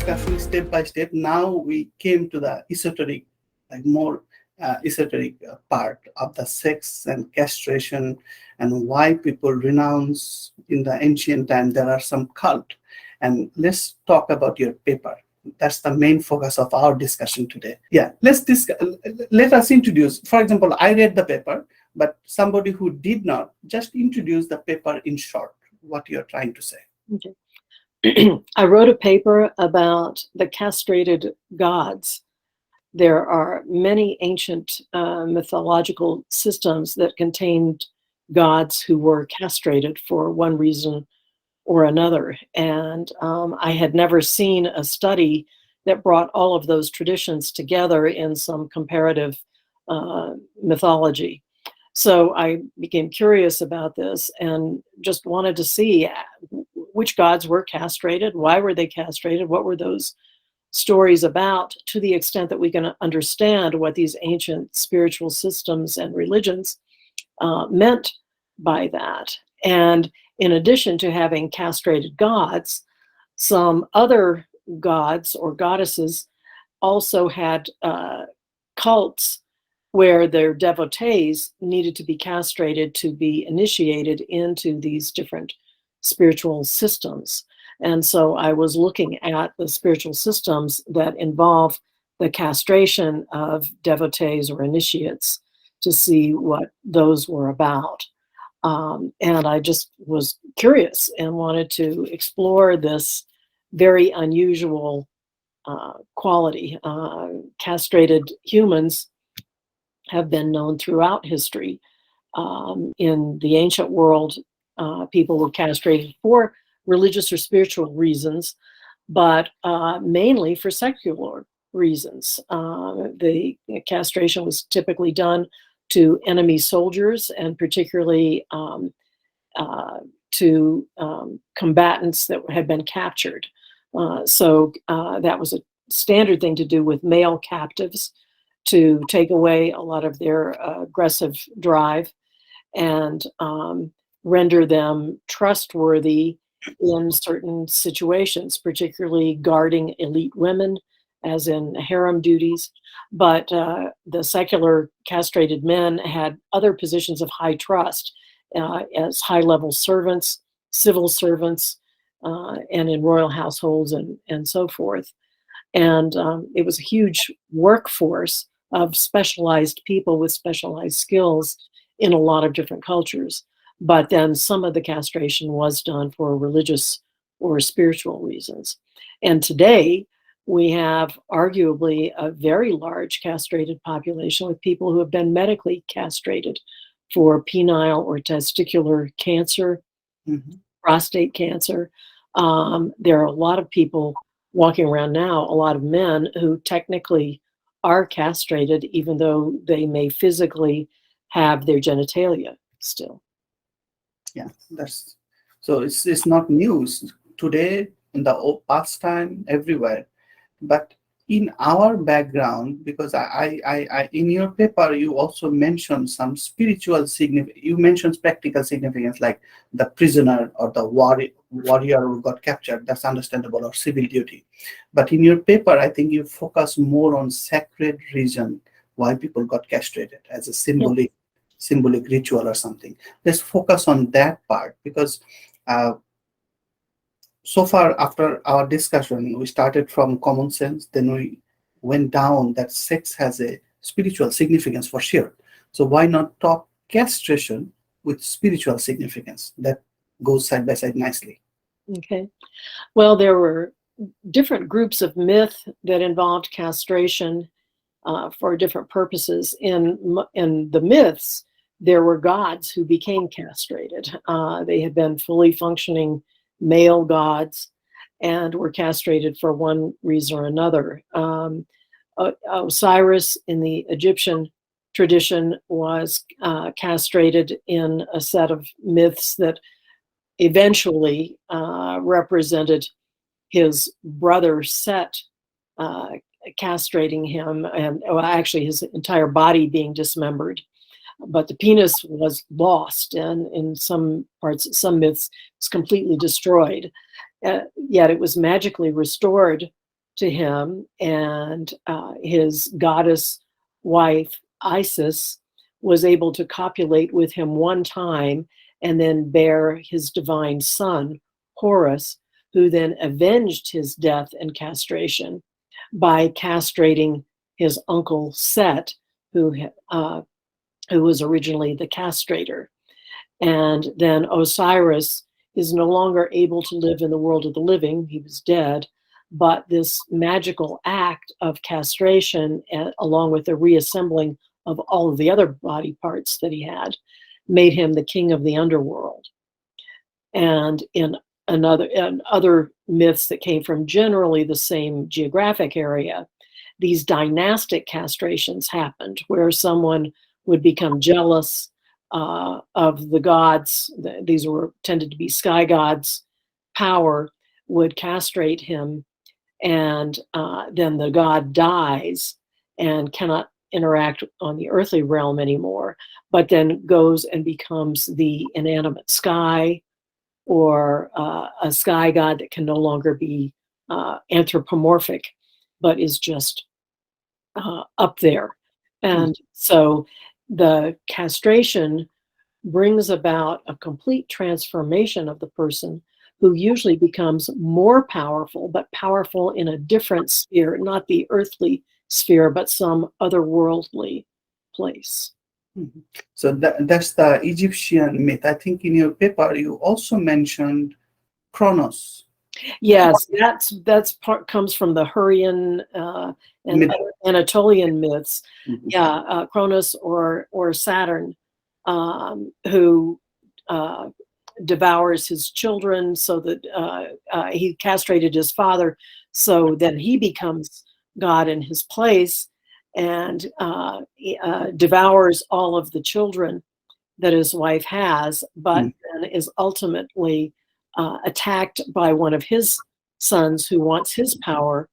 discussing step by step. Now we came to the esoteric, more esoteric part of the sex and castration and why people renounce in the ancient time. There are some cult. And let's talk about your paper. That's the main focus of our discussion today. Yeah, let us introduce. For example, I read the paper, but somebody who did not, just introduce the paper in short, what you're trying to say. Okay. I wrote a paper about the castrated gods. There are many ancient mythological systems that contained gods who were castrated for one reason or another. And I had never seen a study that brought all of those traditions together in some comparative mythology. So I became curious about this and just wanted to see which gods were castrated, why were they castrated, what were those stories about, to the extent that we can understand what these ancient spiritual systems and religions meant by that. And in addition to having castrated gods, some other gods or goddesses also had cults where their devotees needed to be castrated to be initiated into these different spiritual systems. And so I was looking at the spiritual systems that involve the castration of devotees or initiates to see what those were about. And I just was curious and wanted to explore this very unusual quality. Castrated humans have been known throughout history. In the ancient world, people were castrated for religious or spiritual reasons, but mainly for secular reasons. The castration was typically done to enemy soldiers and particularly to combatants that had been captured. So that was a standard thing to do with male captives, to take away a lot of their aggressive drive and render them trustworthy in certain situations, particularly guarding elite women, as in harem duties. But the secular castrated men had other positions of high trust as high-level servants, civil servants, and in royal households and so forth. And it was a huge workforce of specialized people with specialized skills in a lot of different cultures. But then some of the castration was done for religious or spiritual reasons. And today, we have arguably a very large castrated population with people who have been medically castrated for penile or testicular cancer, prostate cancer. There are a lot of people walking around now, a lot of men who technically are castrated, even though they may physically have their genitalia still. Yeah, so it's not news today, in the past time, everywhere. But in our background, because I in your paper you also mentioned some spiritual significance. You mentioned practical significance, like the prisoner or the warrior who got captured. That's understandable, or civil duty. But in your paper, I think you focus more on sacred reason, why people got castrated as a symbolic ritual or something. Let's focus on that part, because so far after our discussion, we started from common sense, then we went down that sex has a spiritual significance for sure. So why not talk castration with spiritual significance? That goes side by side nicely. Okay. Well, there were different groups of myth that involved castration for different purposes. In the myths, there were gods who became castrated. They had been fully functioning male gods and were castrated for one reason or another. Osiris in the Egyptian tradition was castrated in a set of myths that eventually represented his brother Set castrating him, and actually his entire body being dismembered. But the penis was lost, and in some parts, some myths, it's completely destroyed. Yet it was magically restored to him, and his goddess wife Isis was able to copulate with him one time and then bear his divine son Horus, who then avenged his death and castration by castrating his uncle Set, who was originally the castrator. And then Osiris is no longer able to live in the world of the living. He was dead. But this magical act of castration, along with the reassembling of all of the other body parts that he had, made him the king of the underworld. And in other myths that came from generally the same geographic area, these dynastic castrations happened, where someone would become jealous of the gods. These tended to be sky gods' power, would castrate him, and then the god dies and cannot interact on the earthly realm anymore, but then goes and becomes the inanimate sky, or a sky god that can no longer be anthropomorphic, but is just up there. And so the castration brings about a complete transformation of the person, who usually becomes more powerful, but powerful in a different sphere, not the earthly sphere, but some otherworldly place. So that's the Egyptian myth. I think in your paper you also mentioned Chronos. Yes, that's part comes from the Hurrian and other Anatolian myths. Yeah, Chronos or Saturn, who devours his children, so that he castrated his father, so then he becomes God in his place, and devours all of the children that his wife has, but then is ultimately attacked by one of his sons who wants his power,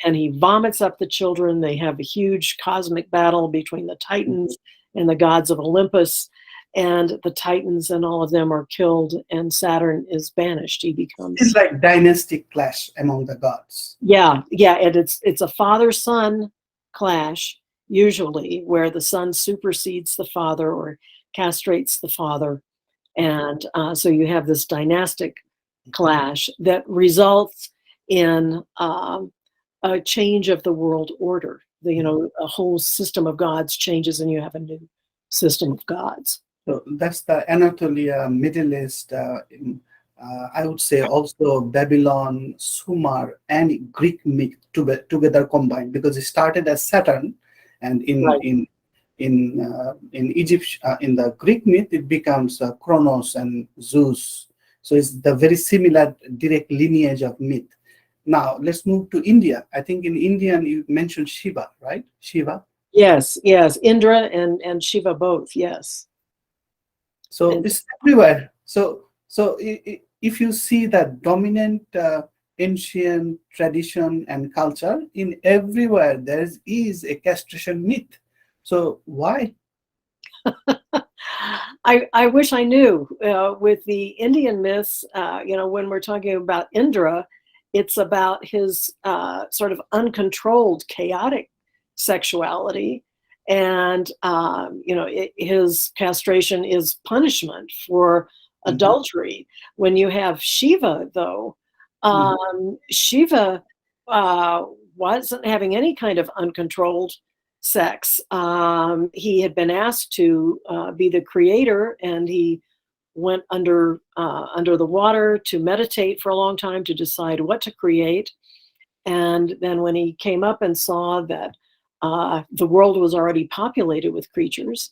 and he vomits up the children. They have a huge cosmic battle between the Titans and the gods of Olympus, and the Titans and all of them are killed, and Saturn is banished. He becomes... It's like dynastic clash among the gods. Yeah, and it's a father-son clash, usually, where the son supersedes the father or castrates the father. And so you have this dynastic clash that results in a change of the world order. A whole system of gods changes, and you have a new system of gods. So that's the Anatolia, Middle East, I would say also Babylon, Sumer, and Greek myth together combined, because it started as Saturn, and in Egypt, in the Greek myth, it becomes Chronos and Zeus. So it's the very similar direct lineage of myth. Now let's move to India. I think in Indian you mentioned Shiva, right? Shiva. Yes, Indra and Shiva both. Yes. So it's everywhere. So if you see that dominant ancient tradition and culture, in everywhere there is a castration myth. So why? I wish I knew. With the Indian myths, when we're talking about Indra, it's about his sort of uncontrolled, chaotic sexuality. And, his castration is punishment for adultery. When you have Shiva, though, Shiva wasn't having any kind of uncontrolled sex. He had been asked to be the creator, and he went under the water to meditate for a long time to decide what to create. And then when he came up and saw that the world was already populated with creatures,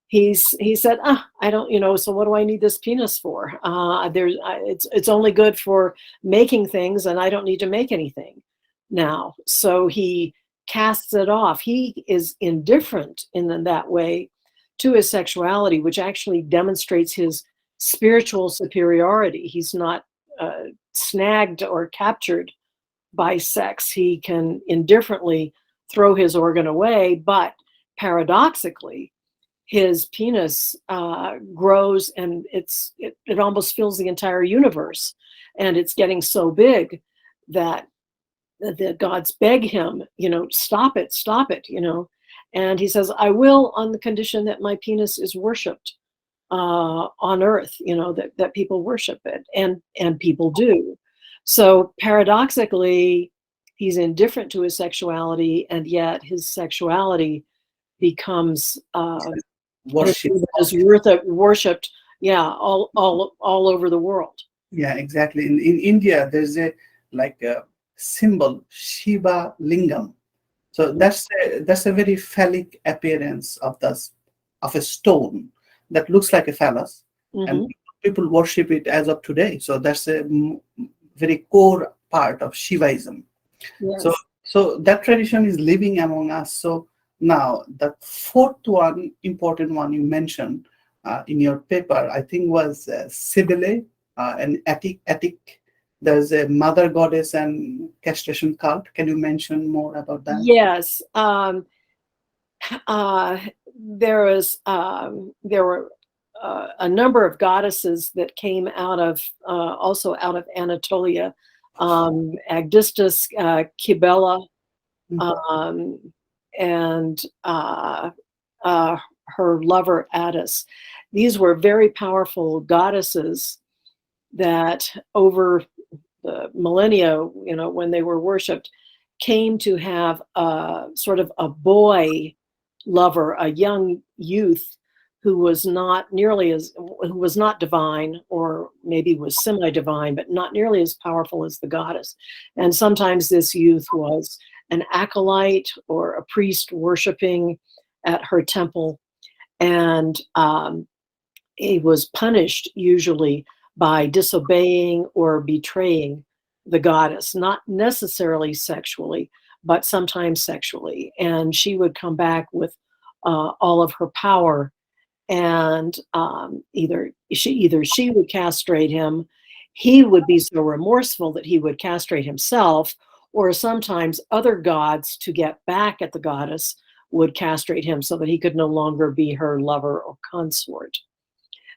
he said, I don't, so what do I need this penis for? It's only good for making things, and I don't need to make anything now. So he casts it off. He is indifferent in that way to his sexuality, which actually demonstrates his spiritual superiority. He's not snagged or captured by sex. He can indifferently throw his organ away, but paradoxically, his penis grows, and it almost fills the entire universe, and it's getting so big that the gods beg him, stop it, and he says, I will, on the condition that my penis is worshipped on earth, that people worship it, and people do. So paradoxically, he's indifferent to his sexuality, and yet his sexuality becomes Worship. worshipped, all over the world. Yeah, exactly. In India, there's a symbol, Shiva Lingam. So that's a very phallic appearance of a stone that looks like a phallus, and people worship it as of today. So that's a very core part of Shivaism. Yes. So that tradition is living among us. So now the fourth one, important one you mentioned in your paper, I think was Cybele, an Attic. There's a mother goddess and castration cult. Can you mention more about that? Yes. There were a number of goddesses that came also out of Anatolia. Agdistis, Cybele, and her lover Attis. These were very powerful goddesses that over the millennia, when they were worshipped, came to have sort of a boy lover, a young youth who was not divine, or maybe was semi-divine, but not nearly as powerful as the goddess. And sometimes this youth was an acolyte or a priest worshiping at her temple, and he was punished usually by disobeying or betraying the goddess, not necessarily sexually, but sometimes sexually. And she would come back with all of her power, and either she would castrate him, he would be so remorseful that he would castrate himself, or sometimes other gods, to get back at the goddess, would castrate him so that he could no longer be her lover or consort.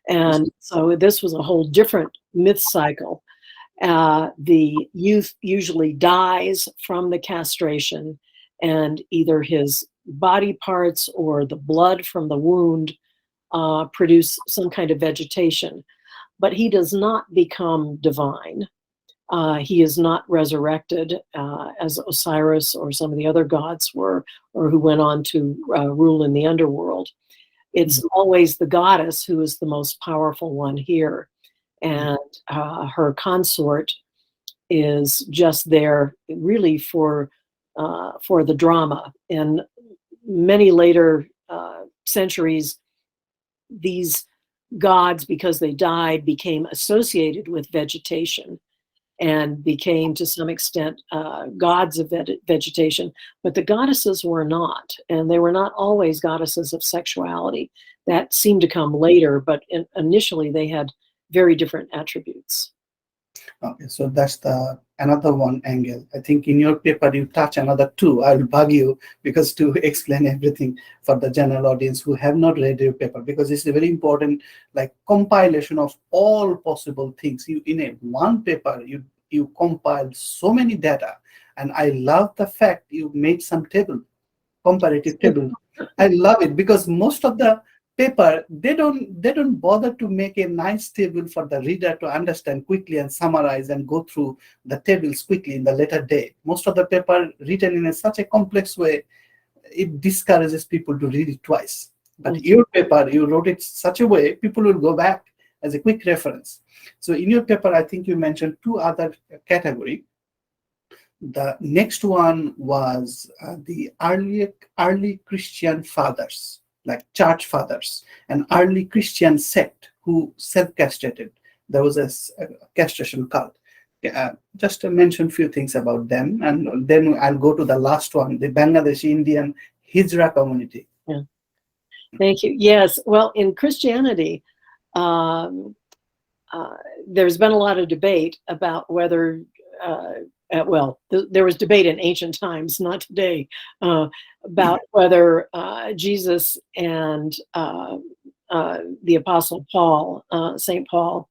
And so this was a whole different myth cycle. The youth usually dies from the castration, and either his body parts or the blood from the wound produce some kind of vegetation. But he does not become divine. He is not resurrected as Osiris or some of the other gods were, or who went on to rule in the underworld. It's always the goddess who is the most powerful one here. And her consort is just there really for the drama. In many later centuries, these gods, because they died, became associated with vegetation and became, to some extent, gods of vegetation. But the goddesses were not, and they were not always goddesses of sexuality. That seemed to come later, but initially they had very different attributes. Okay, so that's another one angle. I think in your paper you touch another two. I will bug you because to explain everything for the general audience who have not read your paper, because it's a very important compilation of all possible things. You in one paper you compiled so many data, and I love the fact you made some comparative table. I love it because most of the paper, they don't bother to make a nice table for the reader to understand quickly and summarize and go through the tables quickly in the later day. Most of the paper written in such a complex way, it discourages people to read it twice. But your paper, you wrote it such a way people will go back as a quick reference. So in your paper, I think you mentioned two other categories. The next one was the early Christian fathers, like church fathers, an early Christian sect who self-castrated. There was a castration cult. Just to mention a few things about them, and then I'll go to the last one, the Bangladeshi Indian Hijra community. Yeah. Thank you. Yes, well, in Christianity, there's been a lot of debate about whether there was debate in ancient times, not today, about whether Jesus and the Apostle Paul, St. Paul,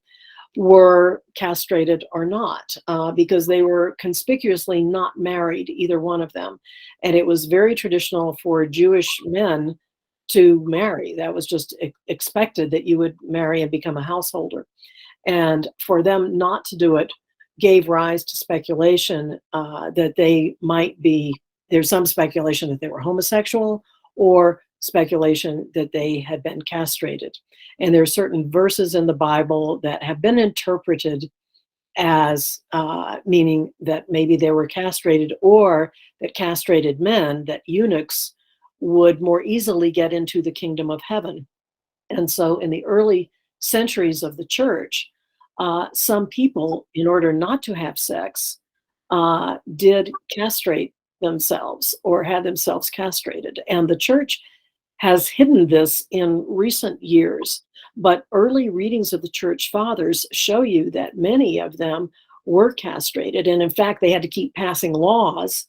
were castrated or not, because they were conspicuously not married, either one of them. And it was very traditional for Jewish men to marry. That was just expected, that you would marry and become a householder. And for them not to do it gave rise to speculation that they might be, there's some speculation that they were homosexual, or speculation that they had been castrated. And there are certain verses in the Bible that have been interpreted as meaning that maybe they were castrated, or that castrated men, that eunuchs, would more easily get into the kingdom of heaven. And so in the early centuries of the church, some people, in order not to have sex, did castrate themselves or had themselves castrated. And the church has hidden this in recent years. But early readings of the church fathers show you that many of them were castrated. And in fact, they had to keep passing laws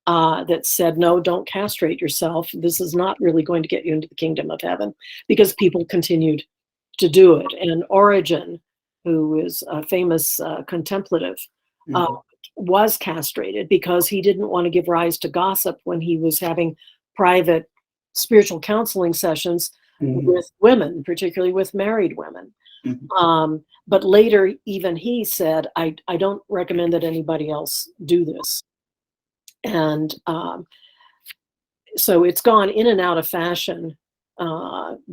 that said, no, don't castrate yourself. This is not really going to get you into the kingdom of heaven, because people continued to do it. And Origen, who is a famous contemplative, was castrated because he didn't want to give rise to gossip when he was having private spiritual counseling sessions with women, particularly with married women. But later, even he said, I don't recommend that anybody else do this. And so it's gone in and out of fashion.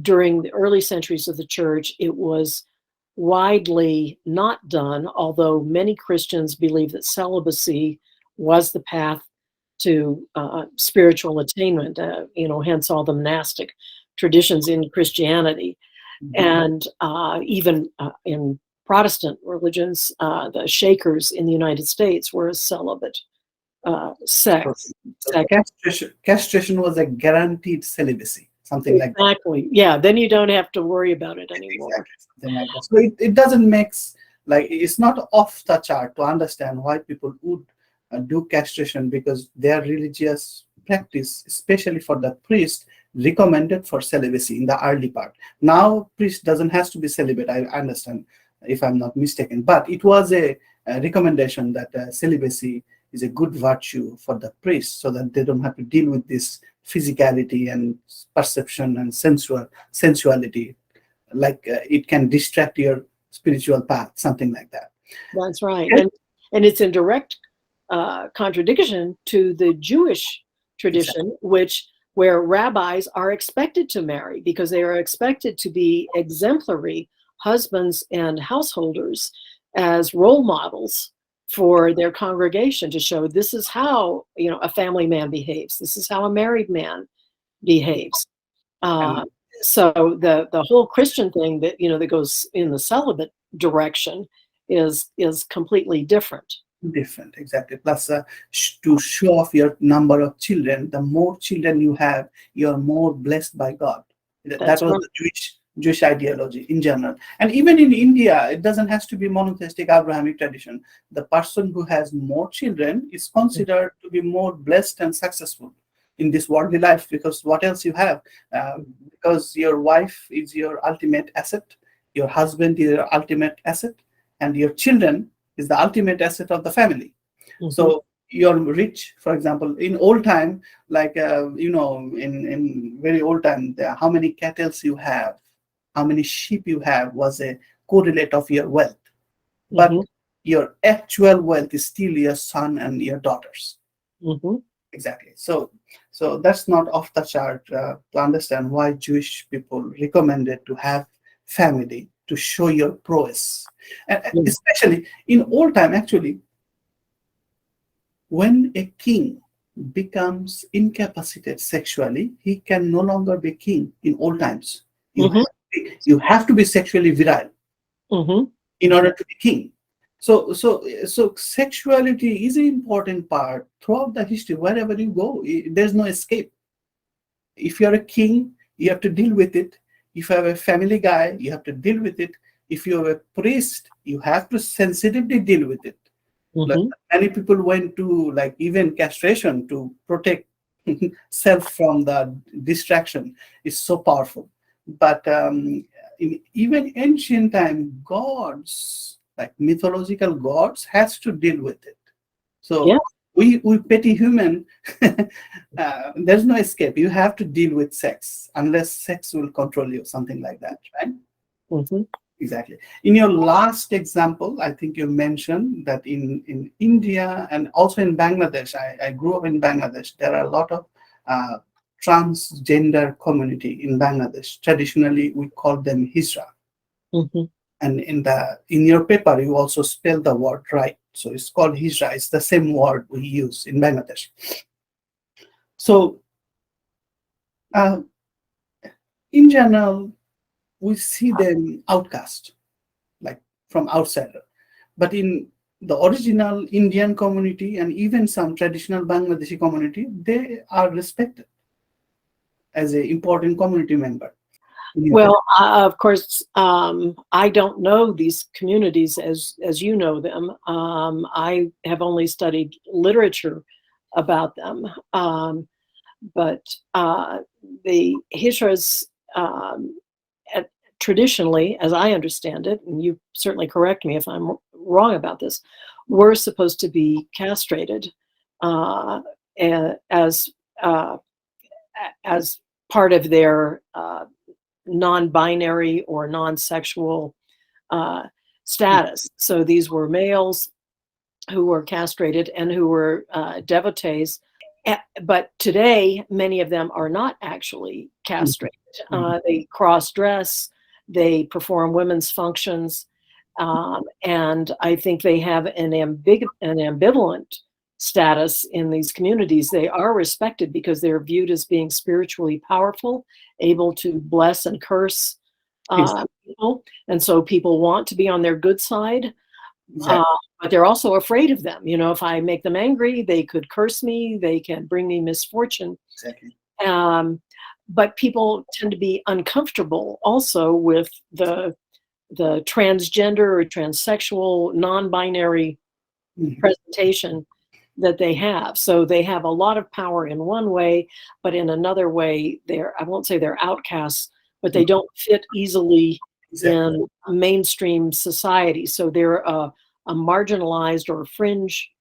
During the early centuries of the church, it was widely not done, although many Christians believe that celibacy was the path to spiritual attainment, hence all the monastic traditions in Christianity. And even in Protestant religions, the Shakers in the United States were a celibate sex. So castration was a guaranteed celibacy, something like that. Exactly. Yeah, then you don't have to worry about it anymore. Exactly. Something like that. So it doesn't make, it's not off the chart to understand why people would do castration, because their religious practice, especially for the priest, recommended for celibacy in the early part. Now, priest doesn't have to be celibate, I understand, if I'm not mistaken, but it was a recommendation that celibacy is a good virtue for the priest, so that they don't have to deal with this physicality and perception and sensuality, like it can distract your spiritual path, something like that. That's right. And it's in direct contradiction to the Jewish tradition, where rabbis are expected to marry, because they are expected to be exemplary husbands and householders as role models for their congregation, to show this is how a family man behaves, this is how a married man behaves. So the whole Christian thing that that goes in the celibate direction is completely different. Exactly. Plus, to show off your number of children, the more children you have, you're more blessed by God. That was right. The Jewish ideology in general. And even in India, it doesn't have to be monotheistic Abrahamic tradition. The person who has more children is considered to be more blessed and successful in this worldly life, because what else you have? Because your wife is your ultimate asset, your husband is your ultimate asset, and your children is the ultimate asset of the family. So you're rich, for example, in old time, like in very old time, how many cattle you have, how many sheep you have was a correlate of your wealth. But your actual wealth is still your son and your daughters. Exactly. So that's not off the chart to understand why Jewish people recommended to have family, to show your prowess. And especially in old time, actually, when a king becomes incapacitated sexually, he can no longer be king in old times. You have to be sexually virile in order to be king. So sexuality is an important part throughout the history. Wherever you go, there's no escape. If you're a king, you have to deal with it. If you have a family guy, you have to deal with it. If you're a priest, you have to sensitively deal with it. Like many people went to even castration to protect self from the distraction. It's so powerful. But in even ancient time, gods like mythological gods, has to deal with it. So Yeah. we petty human, there's no escape. You have to deal with sex unless sex will control you, something like that, right? Mhm. Exactly. In your last example, I think you mentioned that in India and also in Bangladesh, I grew up in Bangladesh, there are a lot of transgender community in Bangladesh. Traditionally, we call them Hijra. Mhm. And in your paper, you also spell the word right. So it's called Hijra. It's the same word we use in Bangladesh. So in general, we see them outcast, like from outside. But in the original Indian community and even some traditional Bangladeshi community, they are respected as an important community member. Well, of course, I don't know these communities as you know them. I have only studied literature about them, but the Hijras, at, traditionally, as I understand it, and you certainly correct me if I'm wrong about this, were supposed to be castrated as uh, as part of their non-binary or non-sexual status. So these were males who were castrated and who were devotees. But today, many of them are not actually castrated. They cross-dress, they perform women's functions, and I think they have an ambivalent status in these communities. They are respected because they're viewed as being spiritually powerful, able to bless and curse people, and so people want to be on their good side. Exactly. But they're also afraid of them. You know, if I make them angry, they could curse me, they can bring me misfortune. Exactly. But people tend to be uncomfortable also with the transgender or transsexual, non-binary presentation that they have. So they have a lot of power in one way, but in another way, I won't say they're outcasts, but they don't fit easily in mainstream society. So they're a marginalized or fringe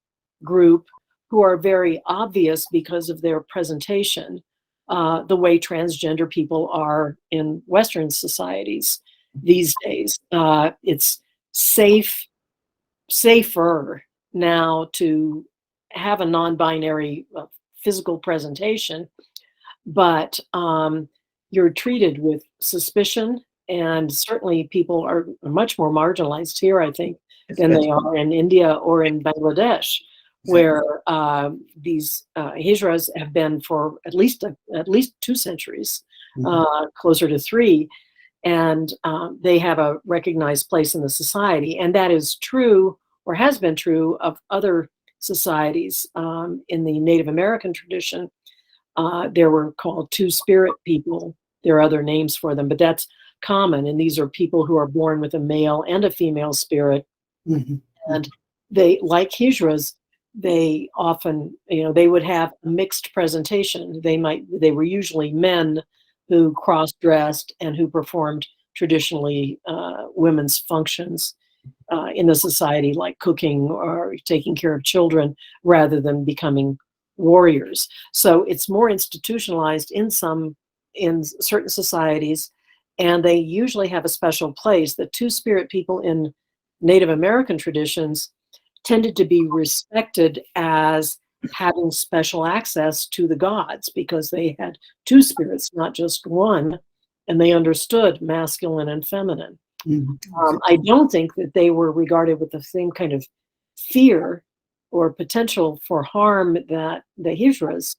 group who are very obvious because of their presentation, the way transgender people are in Western societies these days. It's safer now to have a non-binary physical presentation, but you're treated with suspicion, and certainly people are much more marginalized here, I think, than they are in India or in Bangladesh, where these Hijras have been for at least 2 centuries, closer to 3, and they have a recognized place in the society. And that is true, or has been true, of other societies. In the Native American tradition, there were called two-spirit people. There are other names for them, but that's common. And these are people who are born with a male and a female spirit. And they, like Hijras, they often, they would have a mixed presentation. They were usually men who cross-dressed and who performed traditionally women's functions in the society, like cooking or taking care of children, rather than becoming warriors. So it's more institutionalized in certain societies, and they usually have a special place. The two-spirit people in Native American traditions tended to be respected as having special access to the gods because they had two spirits, not just one, and they understood masculine and feminine. I don't think that they were regarded with the same kind of fear or potential for harm that the Hijras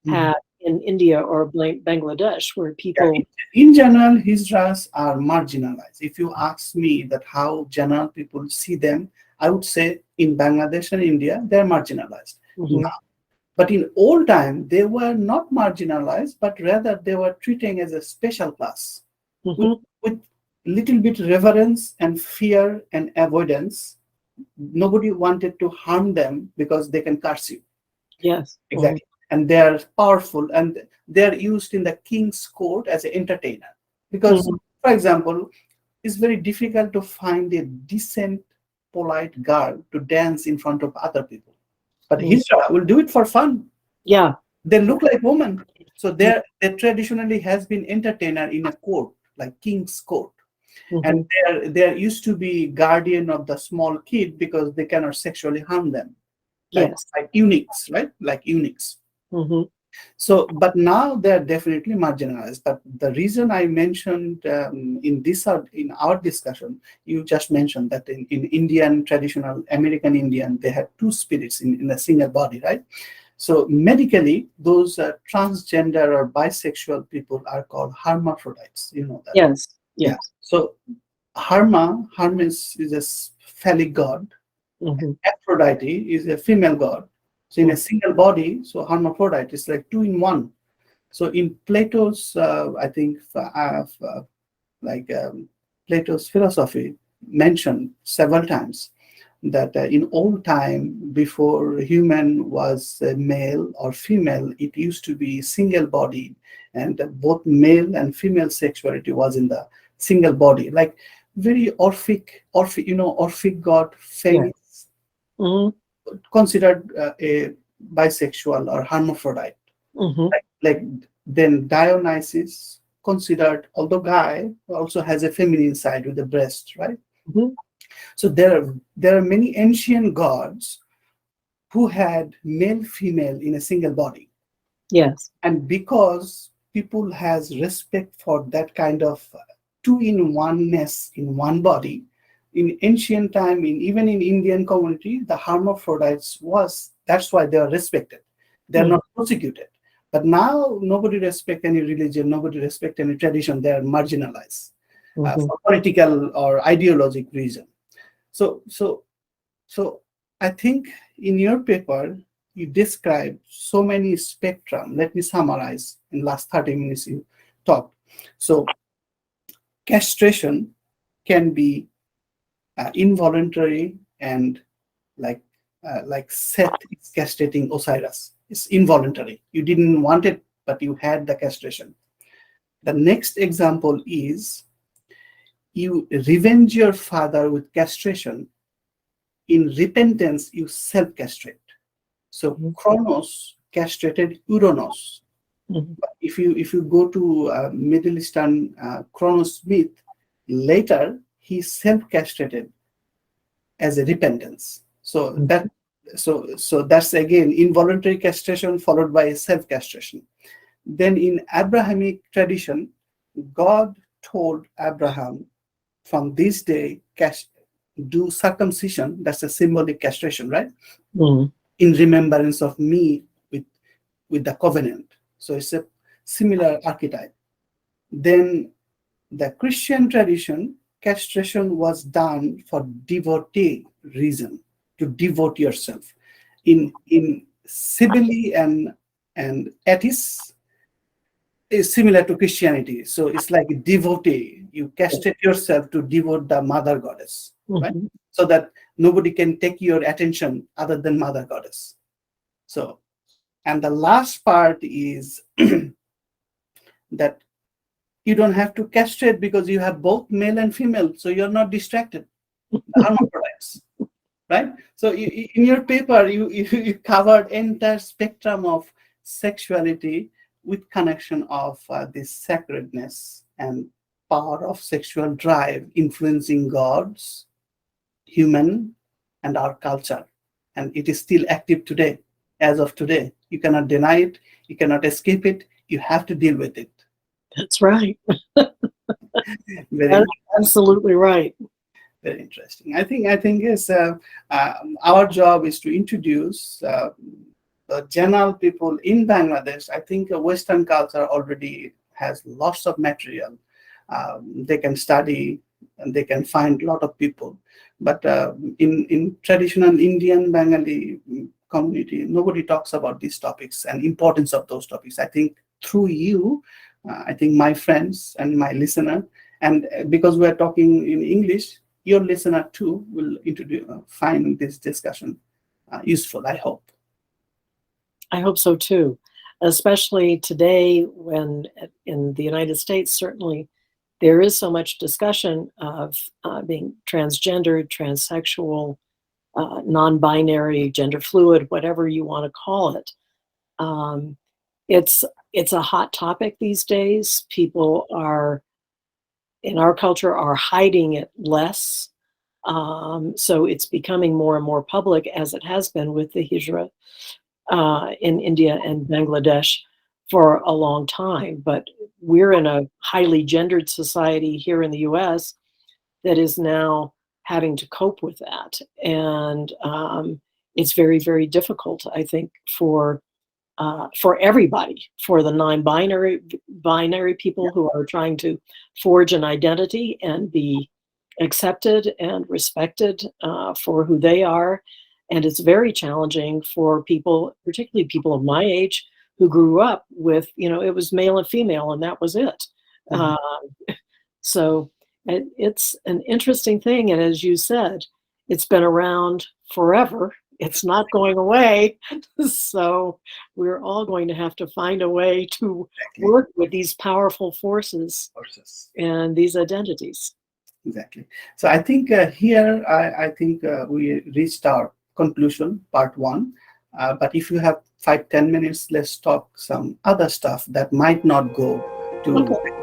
had in India or Bangladesh, where people... In general, Hijras are marginalized. If you ask me that how general people see them, I would say in Bangladesh and India, they're marginalized. Now, but in old time, they were not marginalized, but rather they were treated as a special class with little bit reverence and fear and avoidance. Nobody wanted to harm them because they can curse you. Yes. Exactly. And they are powerful, and they're used in the king's court as an entertainer. Because, for example, it's very difficult to find a decent polite girl to dance in front of other people. But Mm. Hijra will do it for fun. Yeah. They look like women. So there traditionally has been entertainer in a court, like king's court. And there used to be guardian of the small kid because they cannot sexually harm them. Yes. Like eunuchs, right? Like eunuchs. Mm-hmm. So, but now they're definitely marginalized. But the reason I mentioned in our discussion, you just mentioned that in Indian traditional American Indian, they have two spirits in a single body, right? So medically, those transgender or bisexual people are called hermaphrodites. You know that. Yes. Yeah. Yes. So Hermes is a phallic god. Mm-hmm. Aphrodite is a female god. So in a single body, so hermaphrodite is like two in one. So in Plato's, I think, Plato's philosophy mentioned several times that in old time, before human was male or female, it used to be single body, and both male and female sexuality was in the single body, like very Orphic god, famous, Mm-hmm. considered a bisexual or hermaphrodite. Mm-hmm. Like then Dionysus, considered, although guy, also has a feminine side with the breast, right? Mm-hmm. So there are many ancient gods who had male female in a single body, Yes. and because people has respect for that kind of two in oneness in one body, in ancient time, even in Indian community, the hermaphrodites was, that's why they are respected. They are not persecuted. But now nobody respect any religion, nobody respect any tradition. They are marginalized for political or ideologic reason. So I think in your paper you describe so many spectrum. Let me summarize. In last 30 minutes you talked. So castration can be involuntary, and like Seth is castrating Osiris. It's involuntary. You didn't want it, but you had the castration. The next example is you revenge your father with castration. In repentance, you self-castrate. So Chronos castrated Ouranos. If you go to Middle Eastern Chronos myth, later he self-castrated as a repentance. So that's again involuntary castration followed by self-castration. Then in Abrahamic tradition, God told Abraham, from this day, do circumcision. That's a symbolic castration, right? In remembrance of me with the covenant. So it's a similar archetype. Then the Christian tradition, castration was done for devotee reason, to devote yourself. In Cybele and Attis is similar to Christianity. So it's like a devotee. You castrate yourself to devote the mother goddess, right? So that nobody can take your attention other than mother goddess. So, and the last part is that you don't have to castrate because you have both male and female, so you're not distracted. The hermaphrodites, right? So in your paper, you covered entire spectrum of sexuality with connection of this sacredness and power of sexual drive influencing gods, human, and our culture. And it is still active today, as of today. You cannot deny it, you cannot escape it, you have to deal with it. That's right. Very That's absolutely right. Very interesting. I think is our job is to introduce the general people in Bangladesh. I think Western culture already has lots of material. They can study and they can find a lot of people. But in traditional Indian Bengali community, nobody talks about these topics and importance of those topics. I think through you, I think my friends and my listener, and because we're talking in English, your listener too will find this discussion useful, I hope. I hope so too, especially today when in the United States, certainly there is so much discussion of being transgender, transsexual, non-binary, gender fluid, whatever you want to call it. It's a hot topic these days. People are, in our culture, are hiding it less. So it's becoming more and more public, as it has been with the Hijra in India and Bangladesh for a long time. But we're in a highly gendered society here in the US that is now having to cope with that. And it's very, very difficult, I think, for everybody, for the binary people who are trying to forge an identity and be accepted and respected for who they are. And it's very challenging for people, particularly people of my age, who grew up with, it was male and female, and that was it. So it's an interesting thing. And as you said, it's been around forever. It's not going away. So we're all going to have to find a way to work with these powerful forces and these identities. Exactly. So I think here, I think we reached our conclusion, part 1. But if you have 5-10 minutes, let's talk some other stuff that might not go to